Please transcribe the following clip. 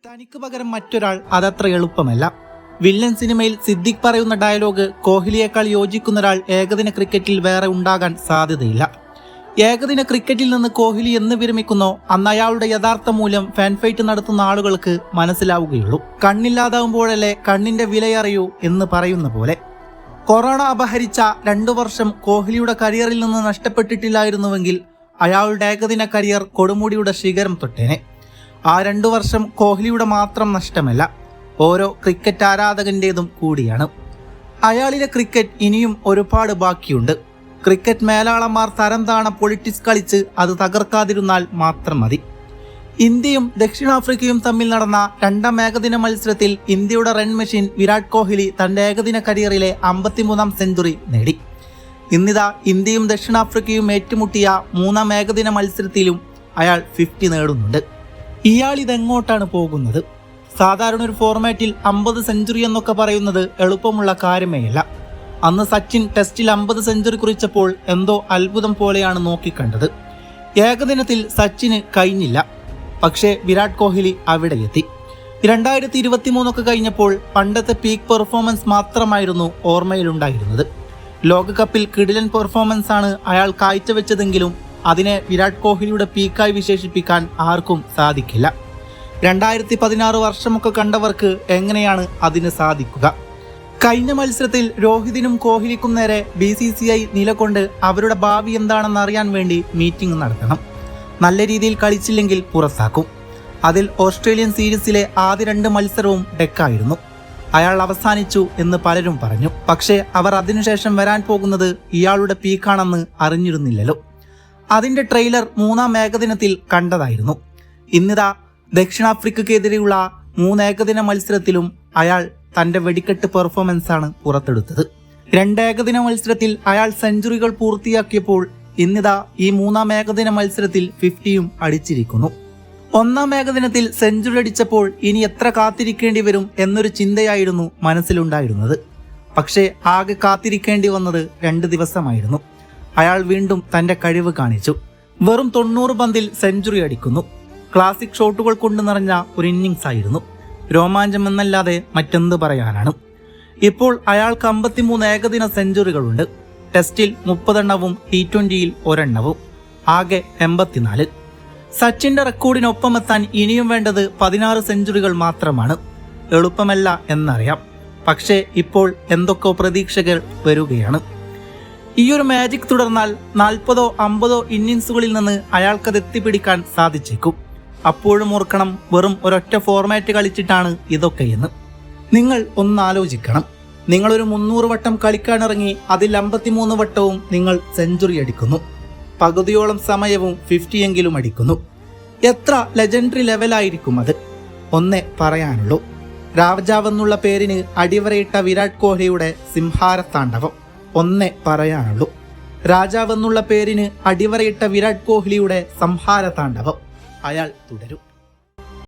തനിക്ക് പകരം മറ്റൊരാൾ അതത്ര എളുപ്പമല്ല. വില്ലൻ സിനിമയിൽ സിദ്ദിഖ് പറയുന്ന ഡയലോഗ് കോഹ്ലിയേക്കാൾ യോജിക്കുന്ന ഒരാൾ ഏകദിന ക്രിക്കറ്റിൽ വേറെ ഉണ്ടാകാൻ സാധ്യതയില്ല. ഏകദിന ക്രിക്കറ്റിൽ നിന്ന് കോഹ്ലി എന്ന് വിരമിക്കുന്നോ അന്ന് അയാളുടെ യഥാർത്ഥ മൂല്യം ഫാൻ ഫൈറ്റ് നടത്തുന്ന ആളുകൾക്ക് മനസ്സിലാവുകയുള്ളൂ. കണ്ണില്ലാതാവുമ്പോഴല്ലേ കണ്ണിന്റെ വിലയറിയൂ എന്ന് പറയുന്ന പോലെ. കൊറോണ അപഹരിച്ച 2 വർഷം കോഹ്ലിയുടെ കരിയറിൽ നിന്ന് നഷ്ടപ്പെട്ടിട്ടില്ലായിരുന്നുവെങ്കിൽ അയാളുടെ ഏകദിന കരിയർ കൊടുമുടിയുടെ ശിഖരം തൊട്ടേനെ. ആ 2 വർഷം കോഹ്ലിയുടെ മാത്രം നഷ്ടമല്ല, ഓരോ ക്രിക്കറ്റ് ആരാധകന്റേതും കൂടിയാണ്. അയാളിലെ ക്രിക്കറ്റ് ഇനിയും ഒരുപാട് ബാക്കിയുണ്ട്. ക്രിക്കറ്റ് മേലാളന്മാർ തരം താണ പൊളിറ്റിക്സ് കളിച്ച് അത് തകർക്കാതിരുന്നാൽ മാത്രം മതി. ഇന്ത്യയും ദക്ഷിണാഫ്രിക്കയും തമ്മിൽ നടന്ന 2ാം ഏകദിന മത്സരത്തിൽ ഇന്ത്യയുടെ റൺ മെഷീൻ വിരാട് കോഹ്ലി തന്റെ ഏകദിന കരിയറിലെ 53ാം സെഞ്ചുറി നേടി. ഇന്നിതാ ഇന്ത്യയും ദക്ഷിണാഫ്രിക്കയും ഏറ്റുമുട്ടിയ 3ാം ഏകദിന മത്സരത്തിലും അയാൾ 50 നേടുന്നുണ്ട്. ഇയാളിതെങ്ങോട്ടാണ് പോകുന്നത്? സാധാരണ ഒരു ഫോർമാറ്റിൽ 50 സെഞ്ചുറി എന്നൊക്കെ പറയുന്നത് എളുപ്പമുള്ള കാര്യമേയല്ല. അന്ന് സച്ചിൻ ടെസ്റ്റിൽ 50 സെഞ്ചുറി കുറിച്ചപ്പോൾ എന്തോ അത്ഭുതം പോലെയാണ് നോക്കിക്കണ്ടത്. ഏകദിനത്തിൽ സച്ചിന് കഴിഞ്ഞില്ല, പക്ഷേ വിരാട് കോഹ്ലി അവിടെ എത്തി. 2023 കഴിഞ്ഞപ്പോൾ പണ്ടത്തെ പീക്ക് പെർഫോമൻസ് മാത്രമായിരുന്നു ഓർമ്മയിലുണ്ടായിരുന്നത്. ലോകകപ്പിൽ കിടിലൻ പെർഫോമൻസ് ആണ് അയാൾ കാഴ്ചവെച്ചതെങ്കിലും അതിനെ വിരാട് കോഹ്ലിയുടെ പീക്കായി വിശേഷിപ്പിക്കാൻ ആർക്കും സാധിക്കില്ല. 2016 വർഷമൊക്കെ കണ്ടവർക്ക് എങ്ങനെയാണ് അതിന് സാധിക്കുക? കഴിഞ്ഞ മത്സരത്തിൽ രോഹിതിനും കോഹ്ലിക്കും നേരെ BCCI നിലകൊണ്ട് അവരുടെ ഭാവി എന്താണെന്ന് അറിയാൻ വേണ്ടി മീറ്റിംഗ് നടത്തണം. നല്ല രീതിയിൽ കളിച്ചില്ലെങ്കിൽ പുറത്താക്കും. അതിൽ ഓസ്ട്രേലിയൻ സീരീസിലെ ആദ്യ 2 മത്സരവും ഡെക്കായിരുന്നു. അയാൾ അവസാനിച്ചു എന്ന് പലരും പറഞ്ഞു. പക്ഷേ അവർ അതിനുശേഷം വരാൻ പോകുന്നത് ഇയാളുടെ പീക്കാണെന്ന് അറിഞ്ഞിരുന്നില്ലല്ലോ. അതിന്റെ ട്രെയിലർ 3ാം ഏകദിനത്തിൽ കണ്ടതായിരുന്നു. ഇന്നിതാ ദക്ഷിണാഫ്രിക്കയ്ക്കെതിരെയുള്ള 3 ഏകദിന മത്സരത്തിലും അയാൾ തന്റെ വെടിക്കെട്ട് പെർഫോമൻസ് ആണ് പുറത്തെടുത്തത്. 2 ഏകദിന മത്സരത്തിൽ അയാൾ സെഞ്ചുറികൾ പൂർത്തിയാക്കിയപ്പോൾ ഇന്നിതാ ഈ 3ാം ഏകദിന മത്സരത്തിൽ 50യും അടിച്ചിരിക്കുന്നു. 1ാം ഏകദിനത്തിൽ സെഞ്ചുറി അടിച്ചപ്പോൾ ഇനി എത്ര കാത്തിരിക്കേണ്ടി വരും എന്നൊരു ചിന്തയായിരുന്നു മനസ്സിലുണ്ടായിരുന്നത്. പക്ഷേ ആകെ കാത്തിരിക്കേണ്ടി വന്നത് 2 ദിവസമായിരുന്നു. അയാൾ വീണ്ടും തന്റെ കഴിവ് കാണിച്ചു. വെറും 90 പന്തിൽ സെഞ്ചുറി അടിക്കുന്നു. ക്ലാസിക് ഷോട്ടുകൾ കൊണ്ട് നിറഞ്ഞ ഒരു ഇന്നിങ്സ് ആയിരുന്നു. രോമാഞ്ചം എന്നല്ലാതെ മറ്റെന്ത് പറയാനാണ്? ഇപ്പോൾ അയാൾക്ക് 53 ഏകദിന സെഞ്ചുറികളുണ്ട്. ടെസ്റ്റിൽ 30 എണ്ണവും T20യിൽ 1 എണ്ണവും, ആകെ 84. സച്ചിന്റെ റെക്കോർഡിനൊപ്പം എത്താൻ ഇനിയും വേണ്ടത് 16 സെഞ്ചുറികൾ മാത്രമാണ്. എളുപ്പമല്ല എന്നറിയാം, പക്ഷേ ഇപ്പോൾ എന്തൊക്കെ പ്രതീക്ഷകൾ വരികയാണ്. ഈയൊരു മാജിക് തുടർന്നാൽ 40ഓ 50ഓ ഇന്നിങ്സുകളിൽ നിന്ന് അയാൾക്കത് എത്തിപ്പിടിക്കാൻ സാധിച്ചേക്കും. അപ്പോഴും ഓർക്കണം, വെറും ഒരൊറ്റ ഫോർമാറ്റ് കളിച്ചിട്ടാണ് ഇതൊക്കെയെന്ന്. നിങ്ങൾ ഒന്ന് ആലോചിക്കണം. നിങ്ങളൊരു 300 വട്ടം കളിക്കാനിറങ്ങി അതിൽ 53 വട്ടവും നിങ്ങൾ സെഞ്ചുറി അടിക്കുന്നു. പകുതിയോളം സമയവും 50 എങ്കിലും അടിക്കുന്നു. എത്ര ലെജൻഡറി ലെവലായിരിക്കും അത്? ഒന്നേ പറയാനുള്ളൂ, രാജാവെന്നുള്ള പേരിന് അടിവരയിട്ട വിരാട് കോഹ്ലിയുടെ സിംഹാരത്താണ്ഡവം. ഒന്നേ പറയാനുള്ളൂ, രാജാവെന്നുള്ള പേരിന് അടിവരയിട്ട വിരാട് കോഹ്ലിയുടെ സംഹാരതാണ്ഡവം. അയാൾ തുടരും.